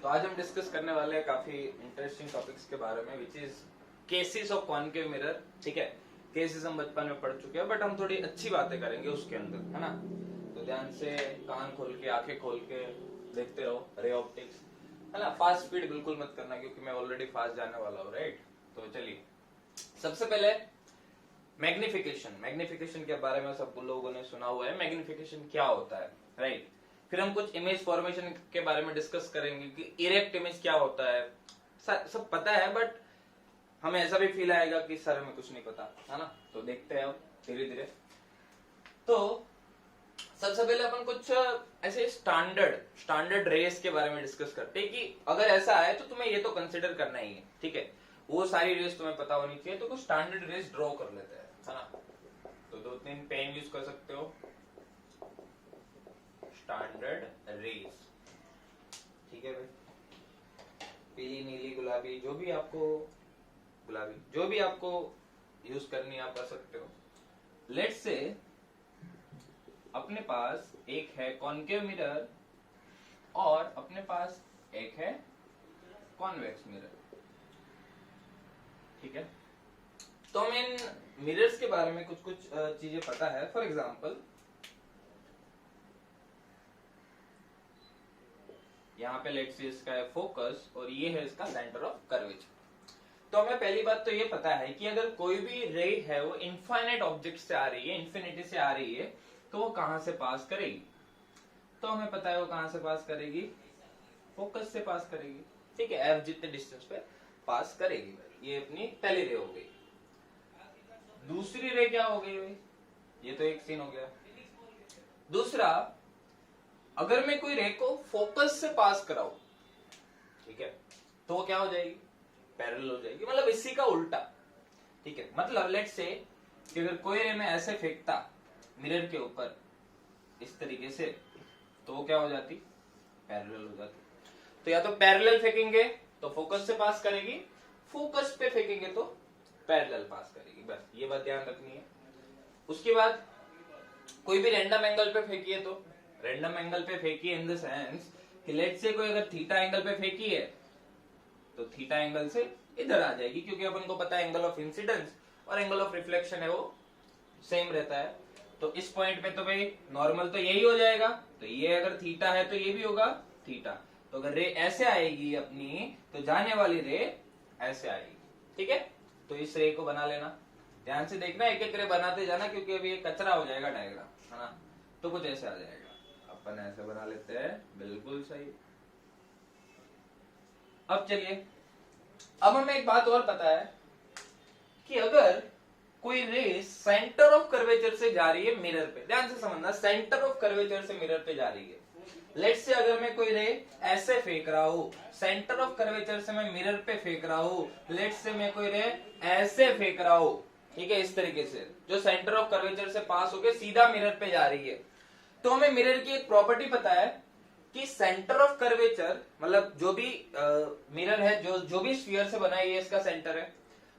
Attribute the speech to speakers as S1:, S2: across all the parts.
S1: तो आज हम डिस्कस करने वाले हैं काफी इंटरेस्टिंग टॉपिक्स के बारे में, which is cases of concave mirror. ठीक है, केसेस हम बचपन में पढ़ चुके हैं, बट हम थोड़ी अच्छी बातें करेंगे उसके अंदर, है ना। तो ध्यान से कान खोल के, आंखें खोल के देखते रहो रे ऑप्टिक्स, है ना। फास्ट स्पीड बिल्कुल मत करना, क्योंकि मैं ऑलरेडी फास्ट जाने वाला हूँ, राइट। तो चलिए, सबसे पहले मैग्निफिकेशन के बारे में सब लोगों ने सुना हुआ है। मैग्निफिकेशन क्या होता है, राइट। फिर हम कुछ इमेज फॉर्मेशन के बारे में डिस्कस करेंगे कि इरेक्ट इमेज क्या होता है। सब पता है, बट हमें ऐसा भी फील आएगा कि सर हमें कुछ नहीं पता, है ना। तो देखते हैं अब धीरे धीरे। तो सबसे पहले अपन कुछ ऐसे स्टैंडर्ड रेस के बारे में डिस्कस करते हैं कि अगर ऐसा है तो तुम्हें ये तो कंसिडर करना ही है, ठीक है। वो सारी रेस तुम्हें पता होनी चाहिए। तो कुछ स्टैंडर्ड रेस ड्रॉ कर लेते हैं, है ना। तो 2-3 पेन यूज कर सकते हो। स्टैंडर्ड रेस, ठीक है भाई। पीली, नीली, गुलाबी, जो भी आपको यूज करनी आप कर सकते हो। लेट्स से अपने पास एक है कॉनकेव मिरर और अपने पास एक है कॉन्वेक्स मिरर, ठीक है। तो हमें इन मिरर्स के बारे में कुछ चीजें पता है। फॉर एग्जांपल, यहाँ पे लेट्स से इसका है फोकस और ये है इसका सेंटर ऑफ कर्वेचर। तो हमें पहली बात तो ये पता है कि अगर कोई भी रे है वो इनफाइनाइट ऑब्जेक्ट से आ रही है, इन्फिनिटी से आ रही है, तो वो कहां से पास करेगी। तो हमें पता है वो कहां से पास करेगी, फोकस से पास करेगी, ठीक है। एफ जितने डिस्टेंस पे पास करेगी। ये अपनी पहली रे हो गई। दूसरी रे क्या हो गई भाई, ये तो एक सीन हो गया। दूसरा, अगर मैं कोई रे को फोकस से पास कराऊं, ठीक है, तो वो क्या हो जाएगी, पैरेलल हो जाएगी। मतलब इसी का उल्टा, ठीक है। मतलब लेट्स से कि अगर कोई रे मैं ऐसे फेंकता मिरर के ऊपर इस तरीके से, तो वो क्या हो जाती, पैरेलल हो जाती। तो या तो पैरेलल फेंकेंगे तो फोकस से पास करेगी, फोकस पे फेंकेंगे तो पैरेलल पास करेगी। बस ये बात ध्यान रखनी है। उसके बाद कोई भी रैंडम एंगल पे फेंकिए, तो रैंडम एंगल पे फेंकी इन द सेंस कि लेट्स से कोई अगर थीटा एंगल पे फेंकी है तो थीटा एंगल से इधर आ जाएगी, क्योंकि अपन को पता है एंगल ऑफ इंसिडेंस और एंगल ऑफ रिफ्लेक्शन है वो सेम रहता है। तो इस पॉइंट पे तो भाई नॉर्मल तो यही हो जाएगा। तो ये अगर थीटा है तो ये भी होगा थीटा। तो अगर रे ऐसे आएगी अपनी, तो जाने वाली रे ऐसे आएगी, ठीक है। तो इस रे को बना लेना, ध्यान से देखना, एक एक रे बनाते जाना, क्योंकि अभी ये कचरा हो जाएगा डायग्राम, है ना। तो कुछ ऐसे आ जाएगा। अपन ऐसे बना लेते हैं, बिल्कुल सही। अब चलिए, अब हमें एक बात और पता है कि अगर कोई रे सेंटर ऑफ कर्वेचर से जा रही है मिरर पे, ध्यान से समझना, सेंटर ऑफ कर्वेचर से मिरर पे जा रही है। लेट्स से अगर मैं कोई रे ऐसे फेंक रहा हूं, सेंटर ऑफ कर्वेचर से मैं मिरर पे फेंक रहा हूं। लेट्स से मैं कोई रे ऐसे फेंक रहा हूं, ठीक है, इस तरीके से, जो सेंटर ऑफ कर्वेचर से पास होकर सीधा मिरर पे जा रही है। तो हमें मिरर की एक प्रॉपर्टी पता है कि सेंटर ऑफ कर्वेचर, मतलब जो भी मिरर है, जो भी स्फीयर से बना है, ये इसका सेंटर है।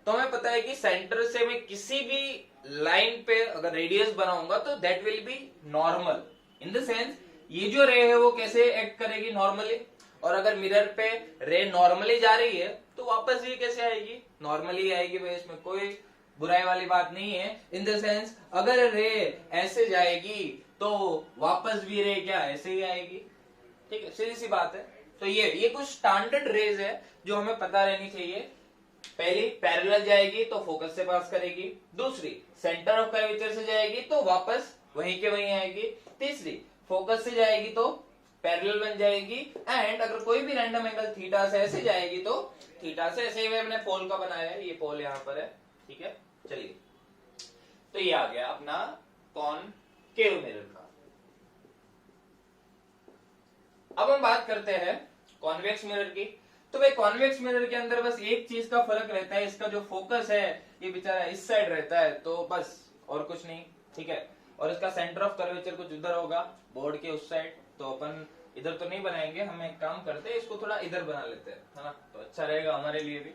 S1: तो हमें पता है कि सेंटर से मैं किसी भी लाइन पे अगर रेडियस बनाऊंगा तो that will B normal, in the sense ये जो रे है वो कैसे एक्ट करेगी, नॉर्मली। और अगर मिरर पे रे नॉर्मली जा रही है तो वापस ये कैसे आएगी, नॉर्मली आएगी भाई। इसमें कोई बुराई वाली बात नहीं है। इन द सेंस अगर रे ऐसे जाएगी तो वापस भी रे क्या ऐसे ही आएगी, ठीक है, सीधी सी बात है। तो ये कुछ स्टैंडर्ड रेज है जो हमें पता रहनी चाहिए। पहली पैरेलल जाएगी तो फोकस से पास करेगी, दूसरी सेंटर ऑफ कर्वेचर से जाएगी तो वापस वहीं के वहीं आएगी, तीसरी फोकस से जाएगी तो पैरेलल बन जाएगी, एंड अगर कोई भी रैंडम एंगल थीटा से ऐसे जाएगी तो थीटा से ऐसे ही हमने पोल का बनाया है, ये पोल यहाँ पर है, ठीक है। चलिए, तो ये आ गया अपना कॉनकेव मिरर का। अब हम बात करते हैं कॉन्वेक्स मिरर की। तो भाई कॉन्वेक्स मिरर के अंदर बस एक चीज का फर्क रहता है, इसका जो फोकस है ये बेचारा इस साइड रहता है, तो बस और कुछ नहीं, ठीक है। और इसका सेंटर ऑफ कर्वेचर कुछ उधर होगा, बोर्ड के उस साइड। तो अपन इधर तो नहीं बनाएंगे, हम एक काम करते हैं, इसको थोड़ा इधर बना लेते हैं, है ना। तो अच्छा रहेगा हमारे लिए भी,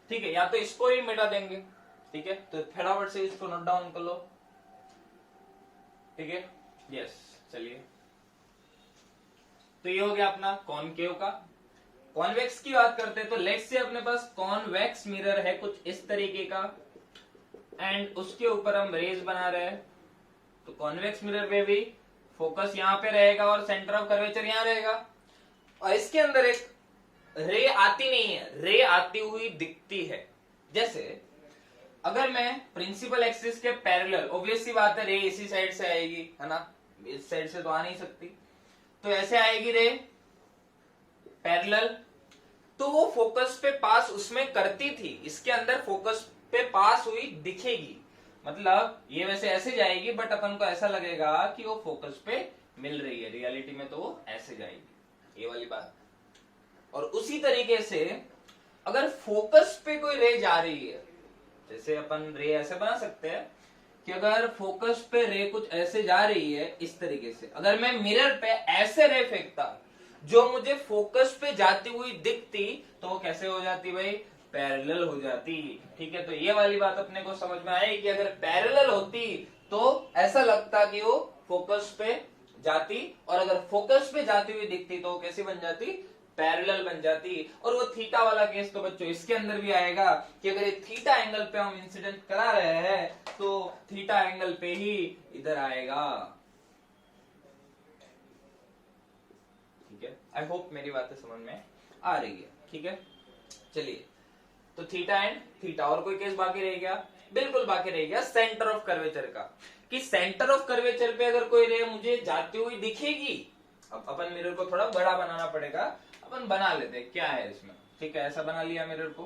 S1: ठीक है। या तो इसको ही मिटा देंगे, ठीक है। तो फटाफट से इसको नोट डाउन कर लो, ठीक है। यस, चलिए। तो ये हो गया अपना कॉनकेव का। कॉन्वेक्स की बात करते हैं तो लेट्स से अपने पास कॉन्वेक्स मिरर है कुछ इस तरीके का, एंड उसके ऊपर हम रेज बना रहे हैं। तो कॉन्वेक्स मिरर में भी फोकस यहाँ पे रहेगा और सेंटर ऑफ कर्वेचर यहाँ रहेगा, और इसके अंदर एक रे आती नहीं है, रे आती हुई दिखती है। जैसे अगर मैं प्रिंसिपल एक्सिस के पैरेलल, ऑब्वियस सी बात है रे इसी साइड से आएगी, है ना, इस साइड से तो आ नहीं सकती, तो ऐसे आएगी रे पैरेलल, तो वो फोकस पे पास उसमें करती थी, इसके अंदर फोकस पे पास हुई दिखेगी। मतलब ये वैसे ऐसे जाएगी बट अपन को ऐसा लगेगा कि वो फोकस पे मिल रही है, रियलिटी में तो वो ऐसे जाएगी, ये वाली बात। और उसी तरीके से अगर फोकस पे कोई रे जा रही है, जैसे अपन रे ऐसे बना सकते हैं कि अगर फोकस पे रे कुछ ऐसे जा रही है इस तरीके से, अगर मैं मिरर पे ऐसे रे फेंकता जो मुझे फोकस पे जाती हुई दिखती, तो वो कैसे हो जाती भाई, पैरेलल हो जाती। ठीक है, तो ये वाली बात अपने को समझ में आई कि अगर पैरेलल होती तो ऐसा लगता कि वो फोकस पे जाती, और अगर फोकस पे जाती हुई दिखती तो वो कैसी बन जाती, पैरेलल बन जाती। और वो थीटा वाला केस तो बच्चों इसके अंदर भी आएगा कि अगर ये थीटा एंगल पे हम इंसिडेंट करा रहे हैं तो थीटा एंगल पे ही इधर आएगा। ठीक है, आई होप मेरी बातें समझ में आ रही है। ठीक है, चलिए, तो थीटा एंड थीटा, और कोई केस बाकी रह गया, बिल्कुल बाकी रह गया सेंटर ऑफ कर्वेचर का, कि सेंटर ऑफ कर्वेचर पे अगर कोई रे मुझे जाती हुई दिखेगी, अब अपन मिरर को थोड़ा बड़ा बनाना पड़ेगा, अपन बना लेते हैं क्या है इसमें। ठीक है, ऐसा बना लिया मिरर को,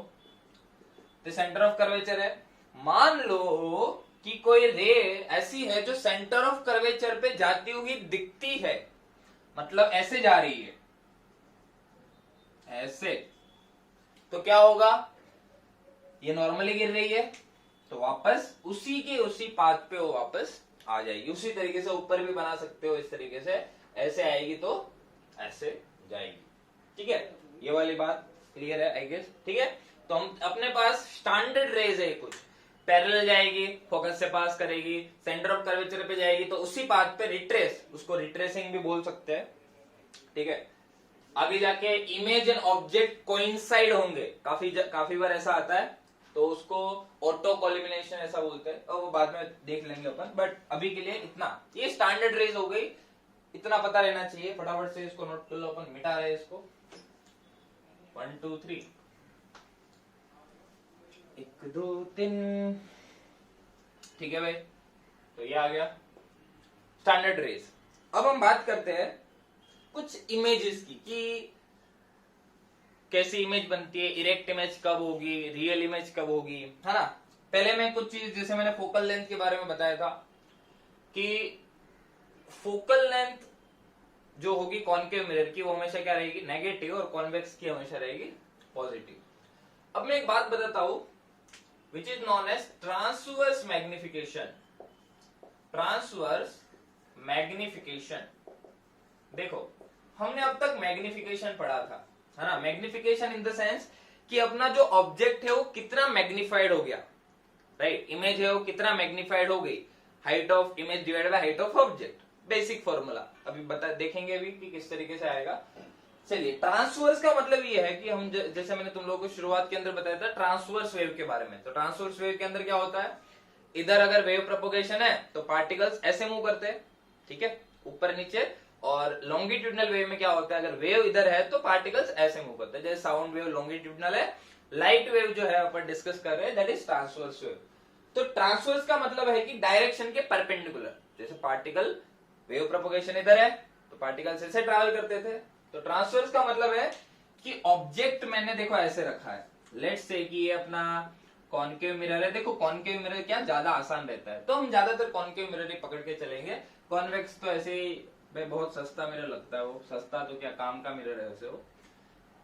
S1: तो सेंटर ऑफ कर्वेचर है। मान लो कि कोई रे ऐसी है जो सेंटर ऑफ कर्वेचर पे जाती हुई दिखती है, मतलब ऐसे जा रही है, ऐसे, तो क्या होगा, ये नॉर्मली गिर रही है तो वापस उसी के उसी पाथ पे वो वापस आ जाएगी। उसी तरीके से ऊपर भी बना सकते हो, इस तरीके से ऐसे आएगी तो ऐसे जाएगी। ठीक है, ये वाली बात क्लियर है आई गेस। ठीक है, तो हम अपने पास स्टैंडर्ड रेज है, कुछ पैरेलल जाएगी, फोकस से पास करेगी, सेंटर ऑफ कर्वेचर पे जाएगी, तो उसी पाथ पे रिट्रेस, उसको रिट्रेसिंग भी बोल सकते हैं। ठीक है, आगे जाके इमेज एंड ऑब्जेक्ट कोइंसाइड होंगे, काफी बार ऐसा आता है, तो उसको ऑटो कॉलिमिनेशन ऐसा बोलते हैं, और वो बाद में देख लेंगे अपन, बट अभी के लिए इतना, ये स्टैंडर्ड रेज हो गई, इतना पता रहना चाहिए। फटाफट से इसको नोट कर लो, अपन मिटा रहे हैं इसको, 1 2 3 1 2 3। ठीक है भाई, तो ये आ गया स्टैंडर्ड रेज। अब हम बात करते हैं कुछ इमेजेस की, कि कैसी इमेज बनती है, इरेक्ट इमेज कब होगी, रियल इमेज कब होगी, है ना। पहले मैं कुछ चीज, जैसे मैंने फोकल लेंथ के बारे में बताया था कि फोकल लेंथ जो होगी कॉनकेव मिरर की, वो हमेशा क्या रहेगी, नेगेटिव, और कॉन्वेक्स की हमेशा रहेगी पॉजिटिव। अब मैं एक बात बताता हूं which is known as transverse magnification. Transverse magnification, देखो हमने अब तक मैग्निफिकेशन पढ़ा था, है ना। मैग्निफिकेशन इन द सेंस कि अपना जो ऑब्जेक्ट है वो कितना मैग्निफाइड हो गया, राइट। इमेज है वो कितना मैग्निफाइड हो गई, height of image divided by height of object, basic formula अभी देखेंगे भी कि किस तरीके से आएगा। चलिए, ट्रांसवर्स का मतलब ये है कि हम जैसे मैंने तुम लोगों को शुरुआत के अंदर बताया था ट्रांसवर्स वेव के बारे में, तो ट्रांसवर्स वेव के अंदर क्या होता है, इधर अगर वेव प्रोपोगेशन है तो पार्टिकल्स ऐसे मूव करते हैं, ठीक है, ऊपर नीचे। और लॉन्गिट्यूडनल वेव में क्या होता है, अगर वेव इधर है तो पार्टिकल्स ऐसे मूव करते हैं, जैसे साउंड वेव लॉन्गिट्यूडनल है, लाइट वेव जो है अपन डिस्कस कर रहे हैं दैट इज ट्रांसवर्स वेव। तो ट्रांसवर्स का मतलब है कि डायरेक्शन के परपेंडिकुलर, जैसे पार्टिकल वेव प्रोपोगेशन इधर है तो पार्टिकल्स ऐसे ट्रैवल करते थे, तो ट्रांसवर्स का मतलब है कि ऑब्जेक्ट मैंने देखो ऐसे रखा है, लेट्स से कि ये अपना कॉनकेव मिरर है। देखो कॉनकेव मिरर क्या ज्यादा आसान रहता है, तो हम ज्यादातर कॉनकेव मिरर ही पकड़ के चलेंगे। कॉन्वेक्स तो ऐसे ही भाई बहुत सस्ता मिरर लगता है, वो सस्ता तो क्या काम का मिरर है वैसे वो।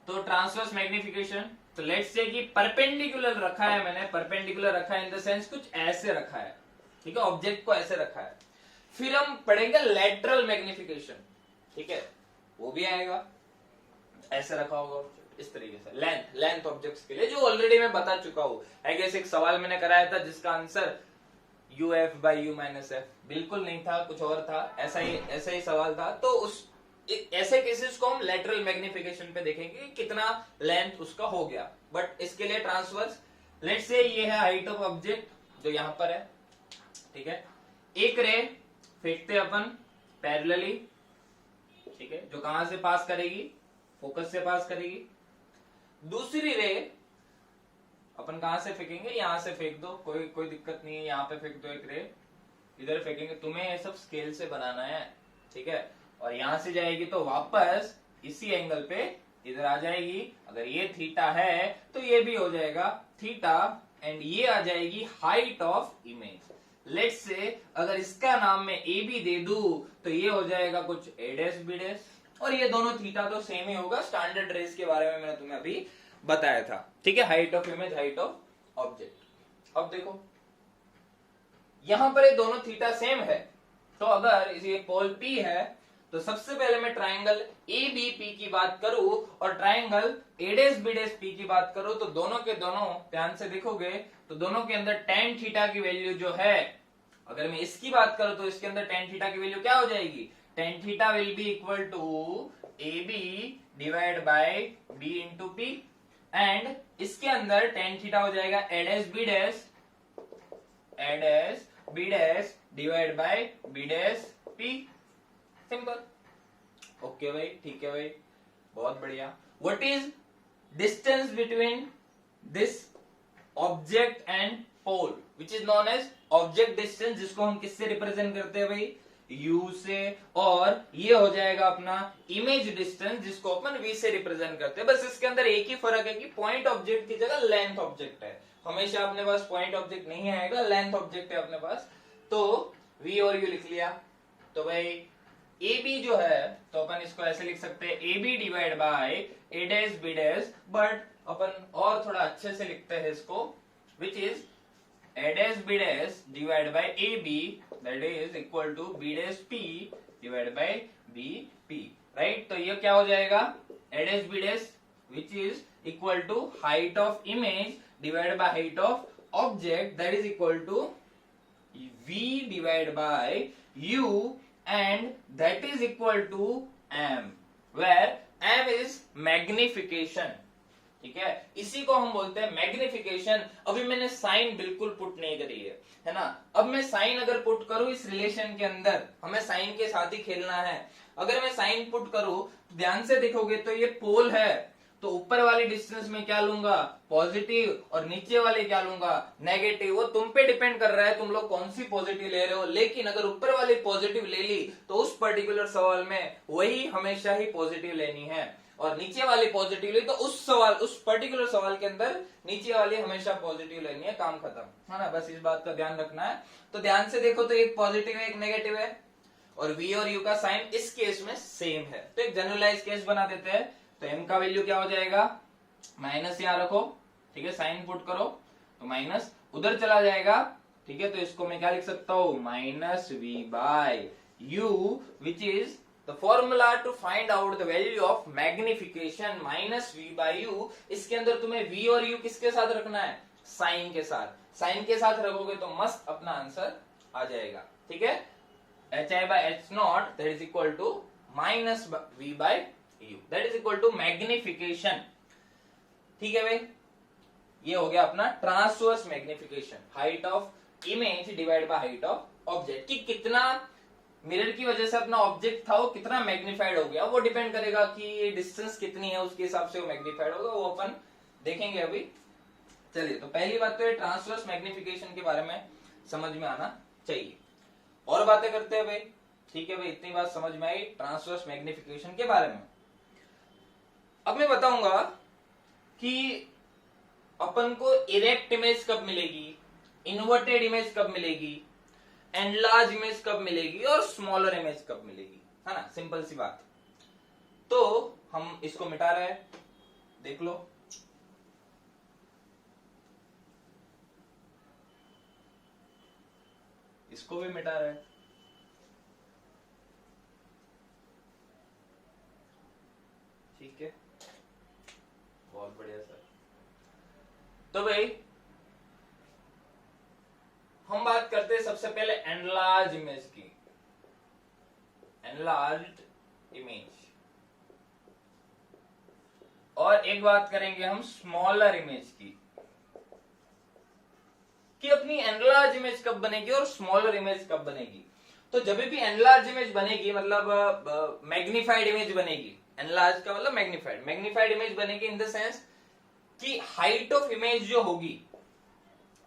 S1: तो ट्रांसवर्स मैग्निफिकेशन, तो लेट्स से कि परपेंडिकुलर रखा है मैंने, परपेंडिकुलर रखा है इन द सेंस कुछ ऐसे रखा है, ठीक है, ऑब्जेक्ट को ऐसे रखा है। फिर हम पढ़ेंगे लेटरल मैग्निफिकेशन, ठीक है, वो भी आएगा, ऐसे रखा होगा इस तरीके से, लेंथ ऑब्जेक्ट्स के लिए, जो ऑलरेडी मैं बता चुका हूं। आई गेस एक सवाल मैंने कराया था जिसका answer UF by U - F बिल्कुल नहीं था, कुछ और था, ऐसा ही सवाल था। तो ऐसे केसेस को हम लेटरल मैग्निफिकेशन पे देखेंगे कि कितना लेंथ उसका हो गया। बट इसके लिए ट्रांसवर्स, लेट्स से ये है हाइट ऑफ ऑब्जेक्ट जो यहां पर है, ठीक है। एक रे फेंकते अपन पैरेलली, ठीक है, जो कहां से पास करेगी, फोकस से पास करेगी। दूसरी रे अपन कहां से फेंकेंगे, यहां से फेंक दो, कोई दिक्कत नहीं है, यहां पे फेंक दो एक रे, इधर फेंकेंगे। तुम्हें ये सब स्केल से बनाना है, ठीक है। और यहां से जाएगी तो वापस इसी एंगल पे इधर आ जाएगी। अगर ये थीटा है तो ये भी हो जाएगा थीटा, एंड ये आ जाएगी height of image. Let's say अगर इसका नाम मैं ए बी दे दूं तो ये हो जाएगा कुछ ए डैश बी डैश, और ये दोनों थीटा तो सेम ही होगा। स्टैंडर्ड रेस के बारे में मैंने तुम्हें अभी बताया था, ठीक है। Height of image, height of object. अब देखो यहां पर ये दोनों थीटा सेम है, तो अगर ये पोल P है तो सबसे पहले मैं ट्राइंगल ए बी पी की बात करूं और triangle A dash B dash P की बात करूं, तो दोनों के दोनों ध्यान से देखोगे तो दोनों के अंदर tan थीटा की वैल्यू जो है, अगर मैं इसकी बात करूं तो इसके अंदर tan थीटा की वैल्यू क्या हो जाएगी, tan theta will be equal to A B divide by B into P, and इसके अंदर tan थीटा हो जाएगा A dash B dash divide by B dash P. Simple. Okay भाई, ठीक है भाई, बहुत बढ़िया। What is distance between this object and pole which is known as object distance, जिसको हम किससे रिप्रेजेंट करते हैं भाई, u से, और ये हो जाएगा अपना इमेज डिस्टेंस जिसको अपन v से रिप्रेजेंट करते हैं। बस इसके अंदर एक ही फर्क है कि पॉइंट ऑब्जेक्ट की जगह लेंथ ऑब्जेक्ट है। हमेशा अपने पास पॉइंट ऑब्जेक्ट नहीं आएगा, लेंथ ऑब्जेक्ट है अपने पास। तो v और u लिख लिया, तो भाई ए बी जो है तो अपन इसको ऐसे लिख सकते हैं A B divide by A dash B dash, but अपन और थोड़ा अच्छे से लिखते हैं इसको, which is A dash B dash divide by A B, that is equal to B dash P divide by B P, right. तो ये क्या हो जाएगा, A dash B dash which is equal to height of image divide by height of object, that is equal to v divided by u, and that is equal to m, where m is magnification, ठीक है। इसी को हम बोलते हैं magnification. अभी मैंने sign बिल्कुल पुट नहीं करी है ना। अब मैं साइन अगर पुट करूं इस रिलेशन के अंदर, हमें साइन के साथ ही खेलना है। अगर मैं साइन पुट करूं तो ध्यान से देखोगे तो ये पोल है, तो ऊपर वाली डिस्टेंस में क्या लूंगा, पॉजिटिव, और नीचे वाले क्या लूंगा, नेगेटिव। वो तुम पे डिपेंड कर रहा है तुम लोग कौन सी पॉजिटिव ले रहे हो, लेकिन अगर ऊपर वाली पॉजिटिव ले ली तो उस पर्टिकुलर सवाल में वही हमेशा ही पॉजिटिव लेनी है, और नीचे वाली पॉजिटिव ली तो उस पर्टिकुलर सवाल के अंदर नीचे वाली हमेशा पॉजिटिव लेनी है, काम खत्म है ना। बस इस बात का ध्यान रखना है। तो ध्यान से देखो तो एक पॉजिटिव है एक नेगेटिव है, और v और u का साइन इस केस में सेम है। तो एक जनरलाइज केस बना देते हैं। तो m का वैल्यू क्या हो जाएगा, माइनस यहां रखो, ठीक है, साइन पुट करो तो माइनस उधर चला जाएगा, ठीक है। तो इसको मैं क्या लिख सकता हूं, minus v by u, which is the formula to find out the value of magnification, minus v by u। इसके अंदर तुम्हें v और u किसके साथ रखना है, साइन के साथ। साइन के साथ रखोगे तो मस्त अपना आंसर आ जाएगा, ठीक है। hi by h naught that is equal to minus v by u, that is equal to magnification, ठीक है भाई। ये हो गया अपना transverse magnification, height of image divide by height of object. कि कितना मिरर की वजह से अपना ऑब्जेक्ट था वो कितना मैग्निफाइड हो गया, वो डिपेंड करेगा कि ये डिस्टेंस कितनी है, उसके हिसाब से वो मैग्निफाइड होगा, वो अपन देखेंगे अभी। चलिए, तो पहली बात तो ये ट्रांसवर्स मैग्निफिकेशन के बारे में समझ में आना चाहिए। और बातें करते हैं भाई, ठीक है भाई, इतनी बात समझ में आई ट्रांसवर्स मैग्निफिकेशन के बारे में। अब मैं बताऊंगा कि अपन को इरेक्ट इमेज कब मिलेगी, इन्वर्टेड इमेज कब मिलेगी, एनलार्ज इमेज कब मिलेगी, और स्मॉलर इमेज कब मिलेगी, है ना। सिंपल सी बात। तो हम इसको मिटा रहे हैं, देख लो। इसको भी मिटा रहे हैं, ठीक है, बहुत बढ़िया सर। तो भाई हम बात करते हैं सबसे पहले एनलार्ज इमेज की। एनलार्ज्ड इमेज, और एक बात करेंगे हम स्मॉलर इमेज की, कि अपनी एनलार्ज इमेज कब बनेगी और स्मॉलर इमेज कब बनेगी। तो जब भी एनलार्ज इमेज बनेगी मतलब मैग्निफाइड इमेज बनेगी, एनलार्ज का मतलब मैग्निफाइड, मैग्निफाइड इमेज बनेगी इन द सेंस कि हाइट ऑफ इमेज जो होगी,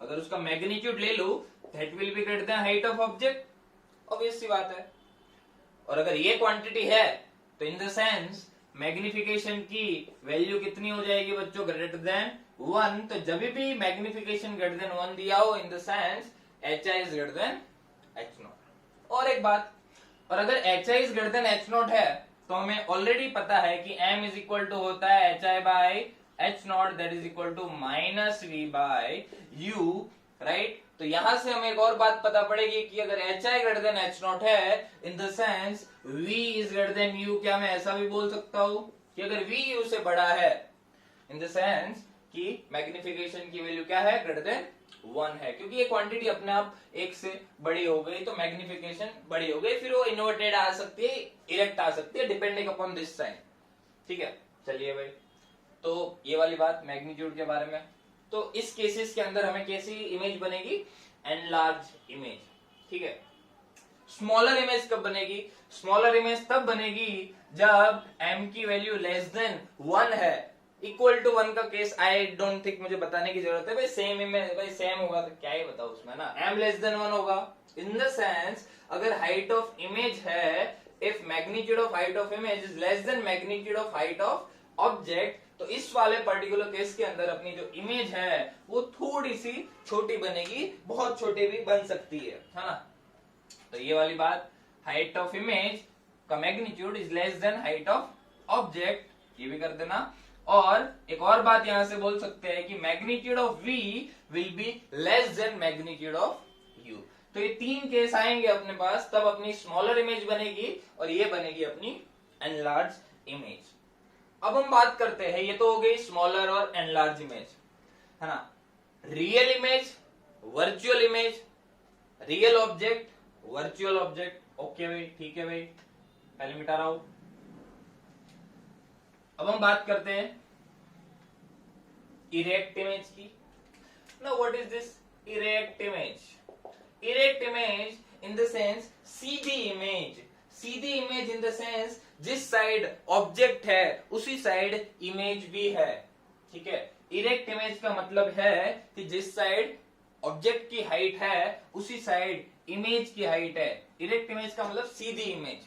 S1: अगर उसका मैग्नीट्यूड ले लो, that will be greater than height of object, obvious सी बात है। और अगर ये क्वांटिटी है तो इन द सेंस मैग्निफिकेशन की वैल्यू कितनी हो जाएगी बच्चों, ग्रेटर देन 1। तो जब भी मैग्निफिकेशन ग्रेटर देन 1 दिया हो, इन the sense HI is greater than H0। और एक बात, और अगर HI is greater than H0 है तो हमें ऑलरेडी पता है कि M इज इक्वल टू होता है HI by H0, that is equal to -V by U, right. तो यहां से हमें एक और बात पता पड़ेगी कि अगर HI ग्रेटर देन H0 है, इन the sense V is greater than U। क्या मैं ऐसा भी बोल सकता हूं कि अगर V U से बड़ा है, इन द सेंस कि मैग्निफिकेशन की वैल्यू क्या है, ग्रेटर देन 1 है, क्योंकि ये क्वांटिटी अपने आप एक से बड़ी हो गई तो मैग्निफिकेशन बड़ी हो गई, फिर वो इन्वर्टेड आ सकती है, इरेक्ट आ सकती है, डिपेंडिंग अपॉन दिस साइन। ठीक है, चलिए भाई, तो ये वाली बात मैग्नीट्यूड के बारे में। तो इस केसेस के अंदर हमें कैसी इमेज बनेगी, एनलार्ज इमेज। ठीक है, स्मॉलर इमेज कब बनेगी, स्मॉलर इमेज तब बनेगी जब m की वैल्यू लेस देन 1 है। इक्वल टू 1 का केस आई डोंट थिंक मुझे बताने की जरूरत है, भाई सेम इमेज, भाई सेम होगा तो क्या ही बताओ उसमें ना, m लेस देन 1 होगा। इन द सेंस अगर हाइट ऑफ इमेज है, if magnitude of height of image is less than magnitude of height of object, तो इस वाले पर्टिकुलर केस के अंदर अपनी जो इमेज है वो थोड़ी सी छोटी बनेगी, बहुत छोटी भी बन सकती है ना। तो ये वाली बात, हाइट ऑफ इमेज का magnitude is less than height of object, ये भी कर देना। और एक और बात यहां से बोल सकते हैं कि magnitude of V will be less than magnitude of U। तो ये तीन केस आएंगे अपने पास, तब अपनी स्मॉलर इमेज बनेगी और ये बनेगी अपनी एनलार्ज इमेज। अब हम बात करते हैं, ये तो हो गई स्मॉलर और एनलार्ज इमेज, है ना। Real image, virtual image, real object, virtual object. Okay भाई, ठीक है भाई, पहले मिटा रहा हूं। अब हम बात करते हैं इरेक्ट इमेज की। Now what is this erect image? Erect image in the sense Sidhi image, Sidhi image in the sense जिस साइड ऑब्जेक्ट है उसी साइड इमेज भी है। ठीक है, इरेक्ट इमेज का मतलब है कि जिस साइड ऑब्जेक्ट की हाइट है उसी साइड इमेज की हाइट है। इरेक्ट इमेज का मतलब सीधी image,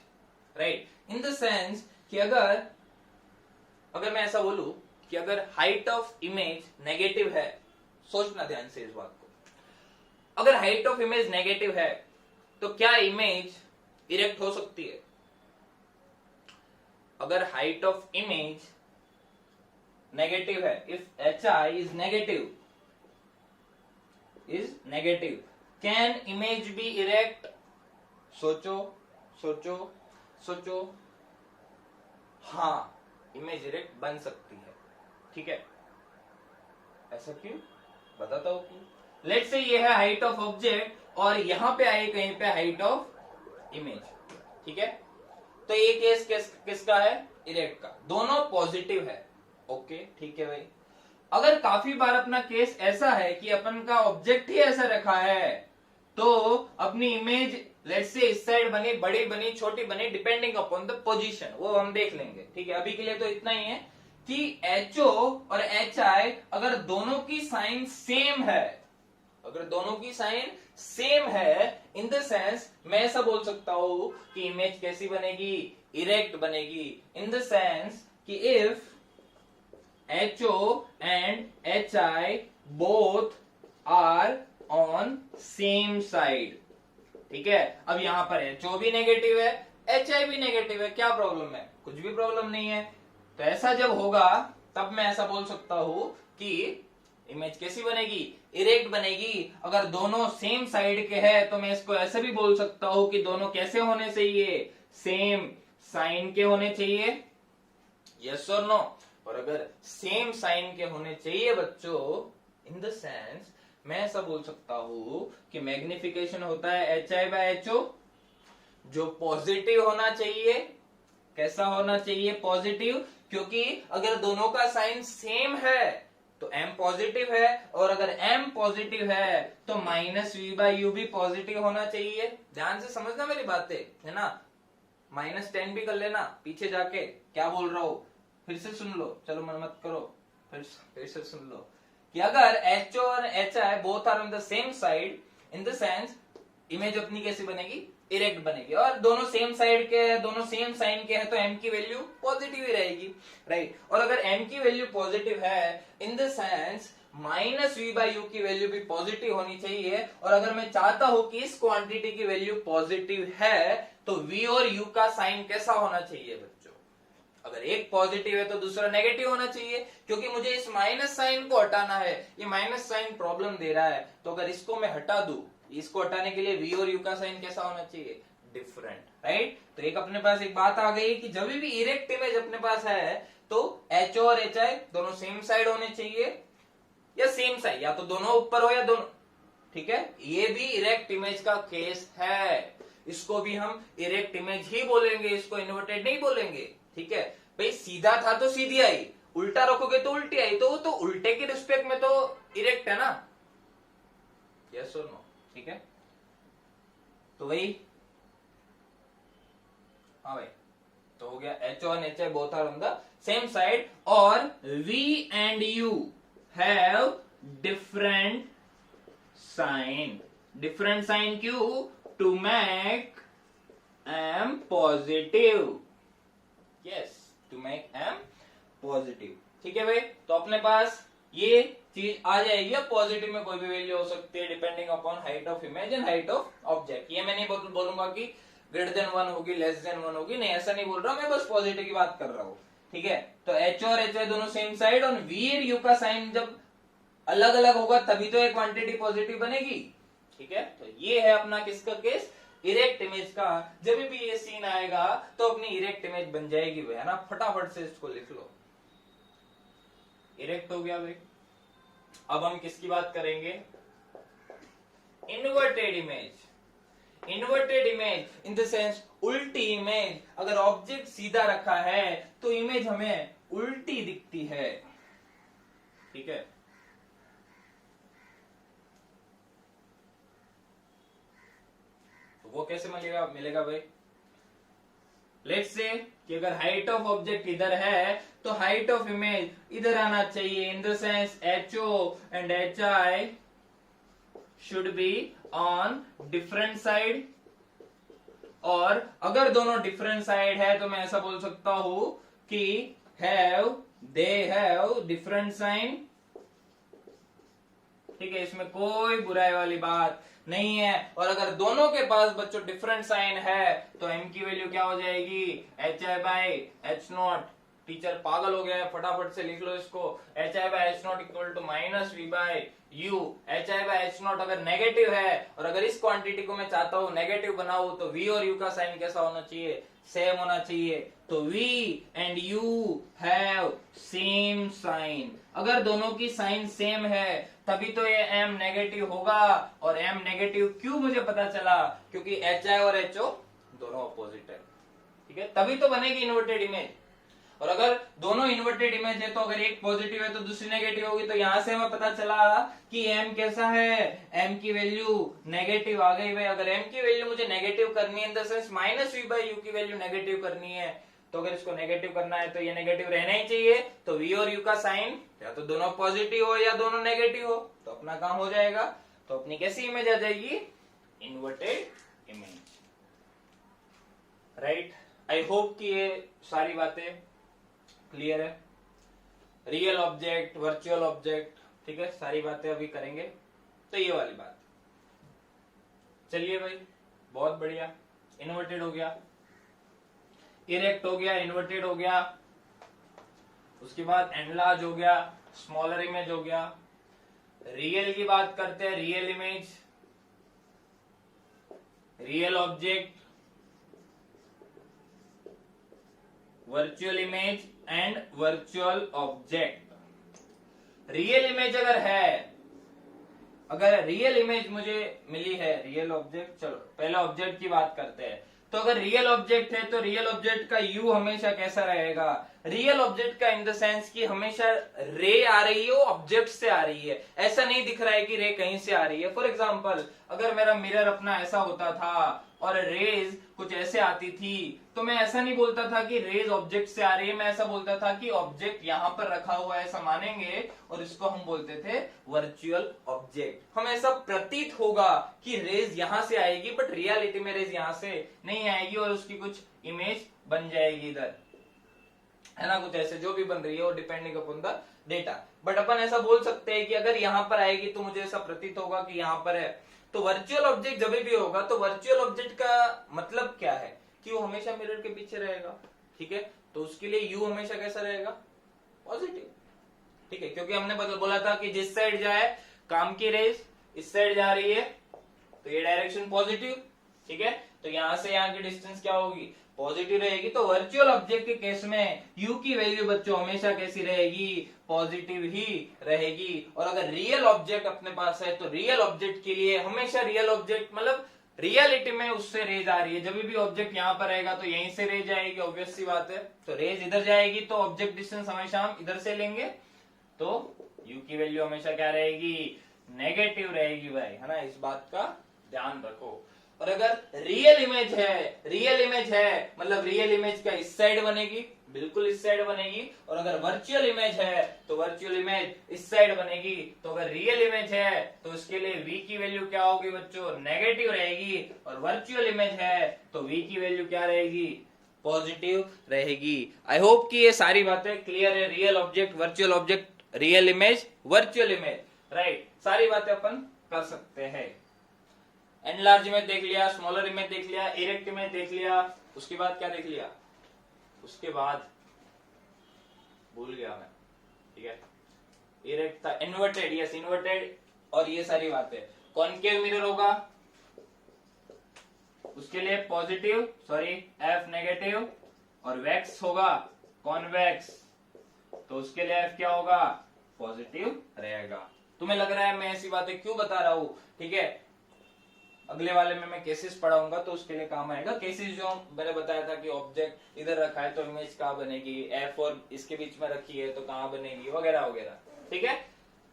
S1: right. In the sense कि अगर मैं ऐसा बोलूं कि अगर हाइट ऑफ इमेज नेगेटिव है, सोचना ध्यान से इस बात को, अगर हाइट ऑफ इमेज नेगेटिव है तो क्या इमेज इरेक्ट हो सकती है? अगर हाइट ऑफ इमेज नेगेटिव है, if HI is negative, can image be erect? सोचो सोचो सोचो, हाँ, इमेज इरेक्ट बन सकती है। ठीक है, ऐसा क्यों, बताता हूं क्यों। लेट्स से ये है हाइट ऑफ ऑब्जेक्ट और यहां पे आई कहीं पे हाइट ऑफ इमेज। ठीक है, तो ये केस किसका है? इरेक्ट का, दोनों पॉजिटिव है। ओके, ठीक है भाई। अगर काफी बार अपना केस ऐसा है कि अपन का ऑब्जेक्ट ही ऐसा रखा है तो अपनी इमेज लेट्स से इस साइड बनी, बड़ी बनी, छोटी बनी, डिपेंडिंग अपॉन द पोजीशन, वो हम देख लेंगे। ठीक है, अभी के लिए तो इतना ही है कि HO और HI अगर दोनों की साइन सेम है, अगर दोनों की साइन सेम है, इन द सेंस मैं ऐसा बोल सकता हूं कि इमेज कैसी बनेगी? इरेक्ट बनेगी। इन द सेंस कि if HO and HI both are on same side. ठीक है, अब यहां पर HO भी नेगेटिव है, HI भी नेगेटिव है, क्या प्रॉब्लम है? कुछ भी प्रॉब्लम नहीं है। तो ऐसा जब होगा तब मैं ऐसा बोल सकता हूं कि इमेज कैसी बनेगी? इरेक्ट बनेगी। अगर दोनों सेम साइड के हैं तो मैं इसको ऐसे भी बोल सकता हूं कि दोनों कैसे होने चाहिए? सेम साइन के होने चाहिए, यस और नो। और अगर सेम साइन के होने चाहिए बच्चों, इन द सेंस मैं ऐसा बोल सकता हूं कि मैग्निफिकेशन होता है HI बाय HO, जो पॉजिटिव होना चाहिए, कैसा होना चाहिए? पॉजिटिव, क्योंकि अगर दोनों का साइन सेम है तो m पॉजिटिव है, और अगर m पॉजिटिव है तो -v/u भी पॉजिटिव होना चाहिए। ध्यान से समझना मेरी बातें, है ना। -10 भी कर लेना पीछे जाके, क्या बोल रहा हूं फिर से सुन लो, चलो मन मत करो, फिर से सुन लो कि अगर HO और HI both are on the same side, in the sense image अपनी कैसी बनेगी? इरेक्ट बनेगी, और दोनों सेम साइड के हैं, दोनों सेम साइन के हैं, तो m की वैल्यू पॉजिटिव ही रहेगी, राइट। और अगर m की वैल्यू पॉजिटिव है, इन द सेंस -v/u की वैल्यू भी पॉजिटिव होनी चाहिए। और अगर मैं चाहता हूं कि इस क्वांटिटी की वैल्यू पॉजिटिव है तो v और u का साइन कैसा होना चाहिए बच्चों? अगर एक पॉजिटिव है तो दूसरा नेगेटिव होना चाहिए, क्योंकि मुझे इस माइनस साइन को हटाना है। ये माइनस साइन प्रॉब्लम दे रहा है, तो अगर इसको मैं हटा दूं, इसको हटाने के लिए v और u का साइन कैसा होना चाहिए? Different, right. तो एक अपने पास एक बात आ गई कि जब भी इरेक्ट इमेज अपने पास है तो HO और HI दोनों सेम साइड होने चाहिए, या सेम साइड, या तो दोनों ऊपर हो या दोनों, ठीक है। ये भी इरेक्ट इमेज का केस है, इसको भी हम इरेक्ट इमेज ही बोलेंगे, इसको इन्वर्टेड नहीं बोलेंगे, ठीक है। भाई सीधा था तो सीधी आई, उल्टा रखोगे तो उल्टी आई, तो वो तो उल्टे के रिस्पेक्ट में तो इरेक्ट है ना, यस और नो, ठीक है। तो वही, हाँ भाई, तो हो गया HO and HI both are on the same side, और V and U have different sign क्यों? To make M positive, yes, to make M positive, ठीक है भाई। तो अपने पास ये चीज आ जाएगी। अब पॉजिटिव में कोई भी वैल्यू हो सकती है depending upon height of image and height of object. ये मैं नहीं बोलूंगा कि ग्रेटर देन 1 होगी, लेस देन 1 होगी, नहीं ऐसा नहीं बोल रहा, मैं बस पॉजिटिव की बात कर रहा हूँ, ठीक है। तो HO और HI दोनों सेम साइड, और V और U का साइन जब अलग अलग होगा तभी तो एक क्वांटिटी पॉजिटिव बनेगी, ठीक है। तो ये है अपना किसका केस? इरेक्ट इमेज का। जब भी ये सीन आएगा तो अपनी इरेक्ट इमेज बन जाएगी, है ना। फटाफट से इसको लिख लो, इरेक्ट हो गया भाई। अब हम किसकी बात करेंगे? Inverted image. Inverted image in the sense उल्टी इमेज। अगर ऑब्जेक्ट सीधा रखा है तो इमेज हमें उल्टी दिखती है, ठीक है। तो वो कैसे मिलेगा भाई? लेट्स से कि अगर हाइट ऑफ ऑब्जेक्ट इधर है तो हाइट ऑफ इमेज इधर आना चाहिए, इन the sense HO and HI should be on different side. और अगर दोनों डिफरेंट साइड है तो मैं ऐसा बोल सकता हूं कि दे हैव डिफरेंट साइन, ठीक है। इसमें कोई बुराई वाली बात नहीं है। और अगर दोनों के पास बच्चों डिफरेंट साइन है तो m की वैल्यू क्या हो जाएगी? HI/H0। टीचर पागल हो गया है, फटाफट से लिख लो इसको। HI/H0 equal to -v/u। HI/H0 अगर नेगेटिव है और अगर इस क्वांटिटी को मैं चाहता हूं नेगेटिव बनाऊं तो v और u का साइन कैसा होना चाहिए? सेम होना चाहिए। तो v and u have same sign. अगर दोनों की साइन सेम है तभी तो ये m नेगेटिव होगा। और m नेगेटिव क्यों मुझे पता चला? क्योंकि HI और HO दोनों अपोजिट है, ठीक है, तभी तो बनेगी इन्वर्टेड इमेज। और अगर दोनों इन्वर्टेड इमेज है तो अगर एक पॉजिटिव है तो दूसरी नेगेटिव होगी। तो यहां से हमें पता चला कि m कैसा है? m की वैल्यू नेगेटिव आ गई भाई। अगर m की वैल्यू मुझे नेगेटिव करनी है इन द सेंस -v/u की वैल्यू नेगेटिव करनी है, तो अगर इसको नेगेटिव करना है तो ये नेगेटिव रहना ही चाहिए। तो v और u का साइन या तो दोनों पॉजिटिव हो या दोनों नेगेटिव हो, तो अपना काम हो जाएगा। तो अपनी कैसी इमेज आ जाएगी? Inverted image, right. I hope कि ये सारी बातें क्लियर है। रियल ऑब्जेक्ट, वर्चुअल ऑब्जेक्ट, ठीक है, सारी बातें अभी करेंगे। तो ये वाली बात, चलिए भाई, बहुत बढ़िया। इन्वर्टेड हो गया, इरेक्ट हो गया, इन्वर्टेड हो गया, उसके बाद एनलार्ज हो गया, स्मॉलर इमेज हो गया। रियल की बात करते हैं, real image, real object, virtual image and virtual object. Real image अगर है, अगर रियल इमेज मुझे मिली है, रियल ऑब्जेक्ट, चलो पहले ऑब्जेक्ट की बात करते हैं। तो अगर रियल ऑब्जेक्ट है तो रियल ऑब्जेक्ट का यू हमेशा कैसा रहेगा, रियल ऑब्जेक्ट का इन द सेंस कि हमेशा रे आ रही है वो ऑब्जेक्ट से आ रही है, ऐसा नहीं दिख रहा है कि रे कहीं से आ रही है। फॉर एग्जाम्पल अगर मेरा मिरर अपना ऐसा होता था और रेज कुछ ऐसे आती थी तो मैं ऐसा नहीं बोलता था कि रेज ऑब्जेक्ट से आ रही है, मैं ऐसा बोलता था कि ऑब्जेक्ट यहां पर रखा हुआ है ऐसा मानेंगे और इसको हम बोलते थे वर्चुअल ऑब्जेक्ट। हम ऐसा प्रतीत होगा कि रेज यहां से आएगी बट रियलिटी में रेज यहां से नहीं आएगी और उसकी कुछ इमेज बन जाएगी इधर, है ना, कुछ ऐसे जो भी बन रही है वो depending upon the data. But अपन ऐसा बोल सकते हैं कि अगर यहां पर आएगी तो मुझे ऐसा प्रतीत होगा कि यहां पर है। तो वर्चुअल ऑब्जेक्ट जब भी होगा तो वर्चुअल ऑब्जेक्ट का मतलब क्या है कि वो हमेशा मिरर के पीछे रहेगा, ठीक है। तो उसके लिए यू हमेशा कैसा रहेगा, पॉजिटिव, ठीक है, क्योंकि हमने बोला था कि जिस साइड जाए काम की रेज इस साइड जा रही है तो ये डायरेक्शन पॉजिटिव, ठीक है। तो यहां से यहां की डिस्टेंस क्या होगी, पॉजिटिव रहेगी। तो वर्चुअल ऑब्जेक्ट के केस में u की वैल्यू बच्चों हमेशा कैसी रहेगी, पॉजिटिव ही रहेगी। और अगर रियल ऑब्जेक्ट अपने पास है तो रियल ऑब्जेक्ट के लिए हमेशा रियल ऑब्जेक्ट मतलब रियलिटी में उससे रेज आ रही है, जब भी ऑब्जेक्ट यहाँ पर रहेगा तो यहीं से रेज आएगी, ऑब्वियस सी बात है। तो रेज इधर जाएगी तो ऑब्जेक्ट डिस्टेंस हमेशा हम इधर से लेंगे, तो u की वैल्यू हमेशा क्या रहेगी, नेगेटिव रहेगी भाई, है ना, इस बात का ध्यान रखो। और अगर रियल इमेज है मतलब रियल इमेज का इस साइड बनेगी, बिल्कुल इस साइड बनेगी। और अगर वर्चुअल इमेज है तो वर्चुअल इमेज इस साइड बनेगी। तो अगर रियल इमेज है तो उसके लिए v की वैल्यू क्या होगी बच्चों, नेगेटिव रहेगी। और वर्चुअल इमेज है तो v की वैल्यू क्या रहेगी, पॉजिटिव रहेगी। आई होप कि ये सारी बातें क्लियर है, real object, virtual object, real image, virtual image, right, सारी बातें अपन कर सकते हैं। एनलार्ज इमेज देख लिया, स्मॉलर इमेज देख लिया, इरेक्ट इमेज देख लिया, उसके बाद क्या देख लिया, उसके बाद भूल गया मैं, ठीक है, इरेक्ट था, इन्वर्टेड, यस इन्वर्टेड, और ये सारी बातें। कॉनकेव मिरर होगा उसके लिए पॉजिटिव, सॉरी एफ नेगेटिव, और वैक्स होगा कॉन्वेक्स तो उसके लिए एफ क्या होगा, पॉजिटिव रहेगा। तुम्हें लग रहा है मैं ऐसी बातें क्यों बता रहा हूं, ठीक है, अगले वाले में मैं केसेस पढ़ाऊंगा तो उसके लिए काम आएगा। केसेस जो मैंने बताया था कि ऑब्जेक्ट इधर रखा है तो इमेज कहाँ बनेगी, एफ और इसके बीच में रखी है तो कहाँ बनेगी, वगैरह वगैरह, ठीक है।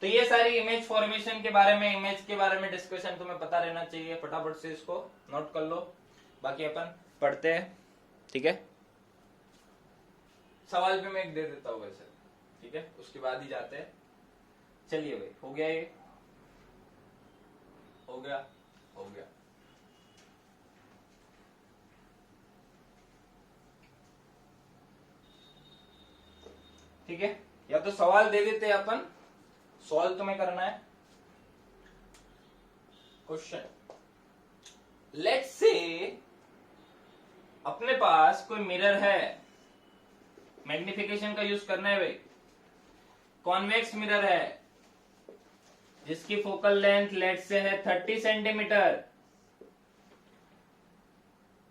S1: तो ये सारी इमेज फॉर्मेशन के बारे में, इमेज के बारे में डिस्कशन तुम्हें पता रहना चाहिए, फटाफट से इसको नोट कर लो, बाकी अपन पढ़ते हैं, ठीक है। सवाल भी मैं एक दे देता हूँ वैसे, ठीक है, उसके बाद ही जाते हैं। चलिए भाई, हो गया, ये हो गया, हो गया। ठीक है, या तो सवाल दे देते हैं अपन, सॉल्व तुम्हें करना है। क्वेश्चन, लेट्स से अपने पास कोई मिरर है, मैग्निफिकेशन का यूज करना है भाई, कॉन्वेक्स मिरर है जिसकी फोकल लेंथ लेट से है 30 सेंटीमीटर,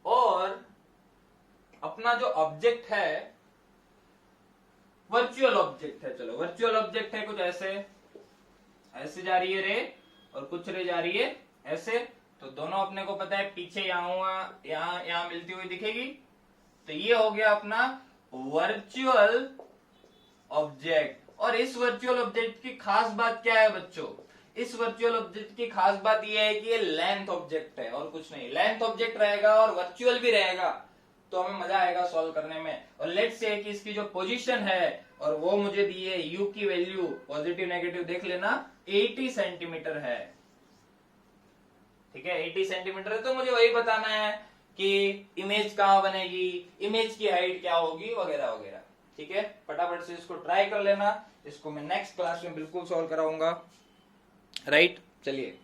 S1: और अपना जो ऑब्जेक्ट है वर्चुअल ऑब्जेक्ट है, चलो वर्चुअल ऑब्जेक्ट है, कुछ ऐसे ऐसे जा रही है रे और कुछ रे जा रही है ऐसे, तो दोनों अपने को पता है पीछे यहां मिलती हुई दिखेगी। तो ये हो गया अपना वर्चुअल ऑब्जेक्ट। और इस वर्चुअल ऑब्जेक्ट की खास बात क्या है बच्चों, इस वर्चुअल ऑब्जेक्ट की खास बात यह है कि ये लेंथ ऑब्जेक्ट है और कुछ नहीं, लेंथ ऑब्जेक्ट रहेगा और वर्चुअल भी रहेगा, तो हमें मजा आएगा सॉल्व करने में। और लेट्स से कि इसकी जो पोजीशन है और वो मुझे दी है यू की वैल्यू, पॉजिटिव नेगेटिव देख लेना, 80 सेंटीमीटर है, ठीक है, 80 सेंटीमीटर है। तो मुझे वही बताना है कि इमेज कहां बनेगी, इमेज की हाइट क्या होगी, वगैरह वगैरह, ठीक है। फटाफट से इसको ट्राई कर लेना, इसको मैं नेक्स्ट क्लास में बिल्कुल सॉल्व कराऊंगा, राइट। चलिए